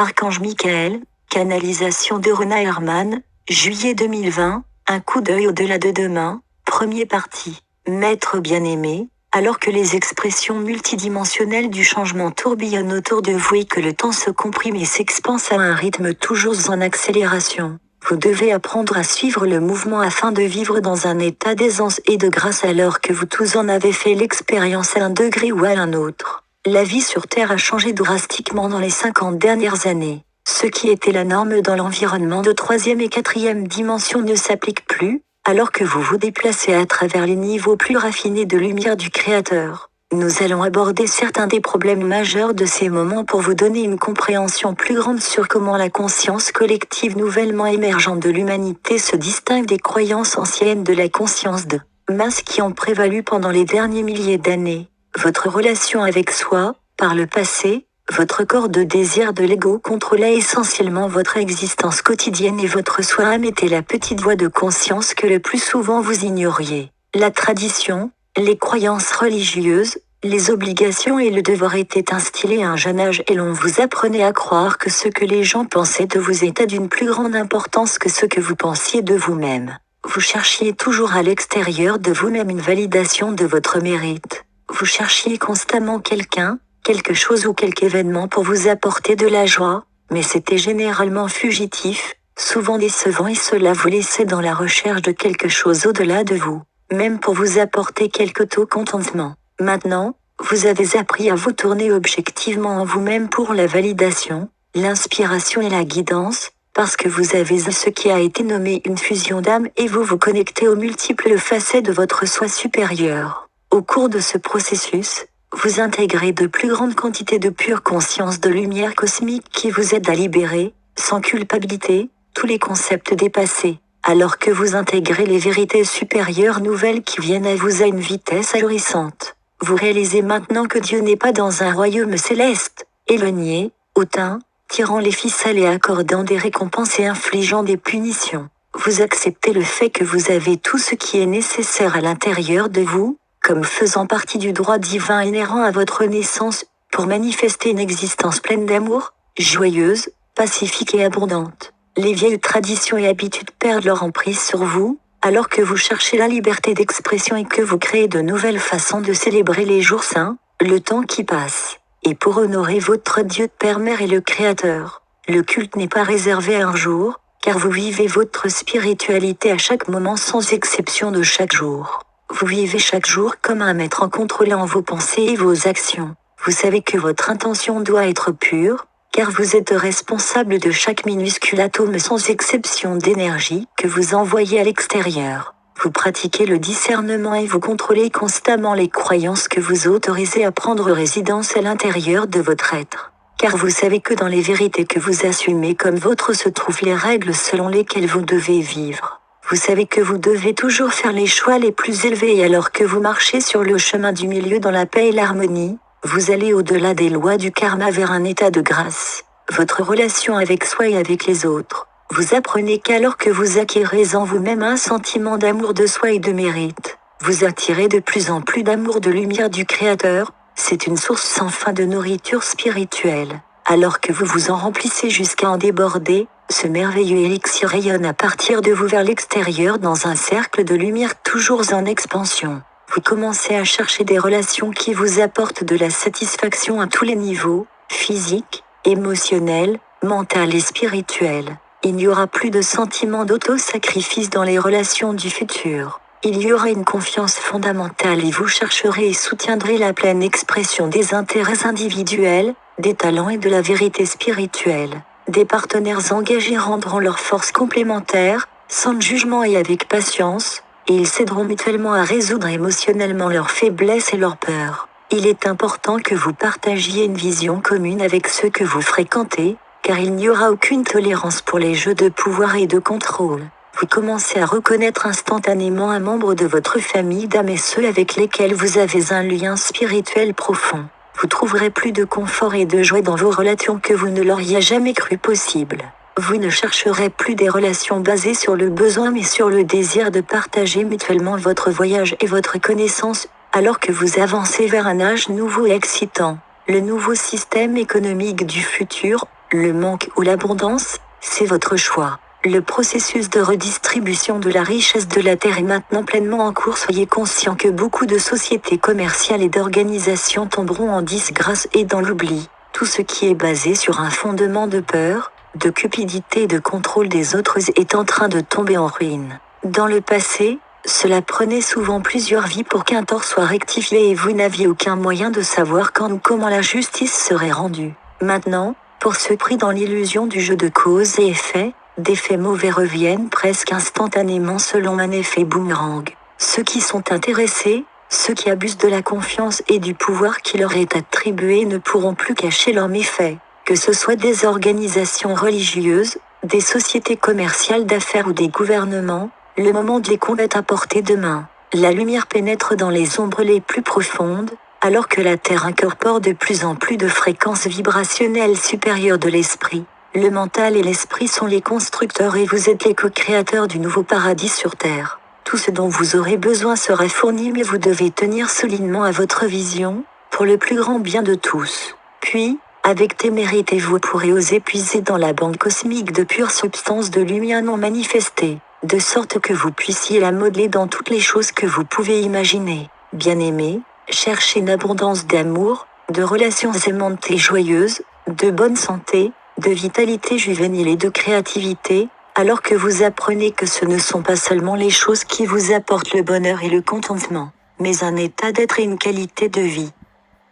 Archange Michael, canalisation de Rona Herman, juillet 2020, un coup d'œil au-delà de demain, première partie. Maître bien-aimé, alors que les expressions multidimensionnelles du changement tourbillonnent autour de vous et que le temps se comprime et s'expanse à un rythme toujours en accélération, vous devez apprendre à suivre le mouvement afin de vivre dans un état d'aisance et de grâce alors que vous tous en avez fait l'expérience à un degré ou à un autre. La vie sur Terre a changé drastiquement dans les 50 dernières années. Ce qui était la norme dans l'environnement de 3e et 4e dimension ne s'applique plus, alors que vous vous déplacez à travers les niveaux plus raffinés de lumière du Créateur. Nous allons aborder certains des problèmes majeurs de ces moments pour vous donner une compréhension plus grande sur comment la conscience collective nouvellement émergente de l'humanité se distingue des croyances anciennes de la conscience de masse qui ont prévalu pendant les derniers milliers d'années. Votre relation avec soi, par le passé, votre corps de désir de l'ego contrôlait essentiellement votre existence quotidienne et votre soi-âme était la petite voix de conscience que le plus souvent vous ignoriez. La tradition, les croyances religieuses, les obligations et le devoir étaient instillés à un jeune âge et l'on vous apprenait à croire que ce que les gens pensaient de vous était d'une plus grande importance que ce que vous pensiez de vous-même. Vous cherchiez toujours à l'extérieur de vous-même une validation de votre mérite. Vous cherchiez constamment quelqu'un, quelque chose ou quelque événement pour vous apporter de la joie, mais c'était généralement fugitif, souvent décevant et cela vous laissait dans la recherche de quelque chose au-delà de vous, même pour vous apporter quelque contentement. Maintenant, vous avez appris à vous tourner objectivement en vous-même pour la validation, l'inspiration et la guidance, parce que vous avez ce qui a été nommé une fusion d'âme et vous vous connectez aux multiples facettes de votre soi supérieur. Au cours de ce processus, vous intégrez de plus grandes quantités de pure conscience de lumière cosmique qui vous aide à libérer, sans culpabilité, tous les concepts dépassés, alors que vous intégrez les vérités supérieures nouvelles qui viennent à vous à une vitesse ahurissante. Vous réalisez maintenant que Dieu n'est pas dans un royaume céleste, éloigné, hautain, tirant les ficelles et accordant des récompenses et infligeant des punitions. Vous acceptez le fait que vous avez tout ce qui est nécessaire à l'intérieur de vous, comme faisant partie du droit divin inhérent à votre naissance, pour manifester une existence pleine d'amour, joyeuse, pacifique et abondante. Les vieilles traditions et habitudes perdent leur emprise sur vous, alors que vous cherchez la liberté d'expression et que vous créez de nouvelles façons de célébrer les jours saints, le temps qui passe. Et pour honorer votre Dieu Père Mère et le Créateur, le culte n'est pas réservé à un jour, car vous vivez votre spiritualité à chaque moment sans exception de chaque jour. Vous vivez chaque jour comme un maître en contrôlant vos pensées et vos actions. Vous savez que votre intention doit être pure, car vous êtes responsable de chaque minuscule atome sans exception d'énergie que vous envoyez à l'extérieur. Vous pratiquez le discernement et vous contrôlez constamment les croyances que vous autorisez à prendre résidence à l'intérieur de votre être. Car vous savez que dans les vérités que vous assumez comme vôtres se trouvent les règles selon lesquelles vous devez vivre. Vous savez que vous devez toujours faire les choix les plus élevés et alors que vous marchez sur le chemin du milieu dans la paix et l'harmonie, vous allez au-delà des lois du karma vers un état de grâce. Votre relation avec soi et avec les autres. Vous apprenez qu'alors que vous acquérez en vous-même un sentiment d'amour de soi et de mérite, vous attirez de plus en plus d'amour de lumière du Créateur, c'est une source sans fin de nourriture spirituelle. Alors que vous vous en remplissez jusqu'à en déborder, ce merveilleux élixir rayonne à partir de vous vers l'extérieur dans un cercle de lumière toujours en expansion. Vous commencez à chercher des relations qui vous apportent de la satisfaction à tous les niveaux, physique, émotionnel, mental et spirituel. Il n'y aura plus de sentiment d'auto-sacrifice dans les relations du futur. Il y aura une confiance fondamentale et vous chercherez et soutiendrez la pleine expression des intérêts individuels, des talents et de la vérité spirituelle. Des partenaires engagés rendront leurs forces complémentaires, sans jugement et avec patience, et ils s'aideront mutuellement à résoudre émotionnellement leurs faiblesses et leurs peurs. Il est important que vous partagiez une vision commune avec ceux que vous fréquentez, car il n'y aura aucune tolérance pour les jeux de pouvoir et de contrôle. Vous commencez à reconnaître instantanément un membre de votre famille d'âme et ceux avec lesquels vous avez un lien spirituel profond. Vous trouverez plus de confort et de joie dans vos relations que vous ne l'auriez jamais cru possible. Vous ne chercherez plus des relations basées sur le besoin mais sur le désir de partager mutuellement votre voyage et votre connaissance, alors que vous avancez vers un âge nouveau et excitant. Le nouveau système économique du futur, le manque ou l'abondance, c'est votre choix. Le processus de redistribution de la richesse de la Terre est maintenant pleinement en cours. Soyez conscient que beaucoup de sociétés commerciales et d'organisations tomberont en disgrâce et dans l'oubli. Tout ce qui est basé sur un fondement de peur, de cupidité et de contrôle des autres est en train de tomber en ruine. Dans le passé, cela prenait souvent plusieurs vies pour qu'un tort soit rectifié et vous n'aviez aucun moyen de savoir quand ou comment la justice serait rendue. Maintenant, pour ceux pris dans l'illusion du jeu de cause et effet, des faits mauvais reviennent presque instantanément selon un effet boomerang. Ceux qui sont intéressés, ceux qui abusent de la confiance et du pouvoir qui leur est attribué ne pourront plus cacher leurs méfaits. Que ce soit des organisations religieuses, des sociétés commerciales d'affaires ou des gouvernements, le moment de les combattre à portée de main. La lumière pénètre dans les ombres les plus profondes, alors que la Terre incorpore de plus en plus de fréquences vibrationnelles supérieures de l'esprit. Le mental et l'esprit sont les constructeurs et vous êtes les co-créateurs du nouveau paradis sur Terre. Tout ce dont vous aurez besoin sera fourni, mais vous devez tenir solidement à votre vision, pour le plus grand bien de tous. Puis, avec témérité vous pourrez oser puiser dans la banque cosmique de pure substance de lumière non manifestée, de sorte que vous puissiez la modeler dans toutes les choses que vous pouvez imaginer. Bien-aimés, cherchez une abondance d'amour, de relations aimantes et joyeuses, de bonne santé, de vitalité juvénile et de créativité, alors que vous apprenez que ce ne sont pas seulement les choses qui vous apportent le bonheur et le contentement, mais un état d'être et une qualité de vie.